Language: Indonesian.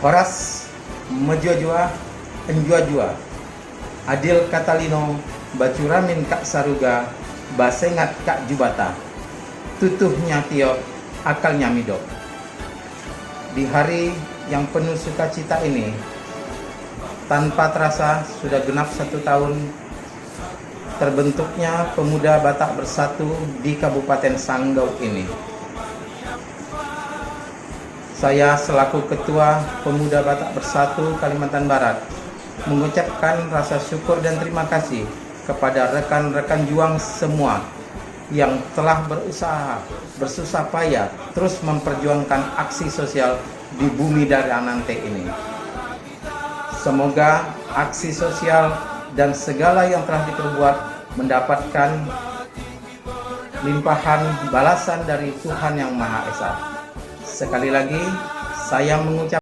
Horas Mejojua Enjua-jua Adil Katalino Bacuramin Kak Saruga Basengat Kak Jubata Tutuhnya Tiok Akalnya Midok. Di hari yang penuh sukacita ini, tanpa terasa sudah genap 1 tahun terbentuknya Pemuda Batak Bersatu di Kabupaten Sanggau ini. Saya selaku Ketua Pemuda Batak Bersatu Kalimantan Barat mengucapkan rasa syukur dan terima kasih kepada rekan-rekan juang semua yang telah berusaha bersusah payah terus memperjuangkan aksi sosial di bumi Daranante ini. Semoga aksi sosial dan segala yang telah diperbuat mendapatkan limpahan balasan dari Tuhan Yang Maha Esa. Sekali lagi, saya mengucapkan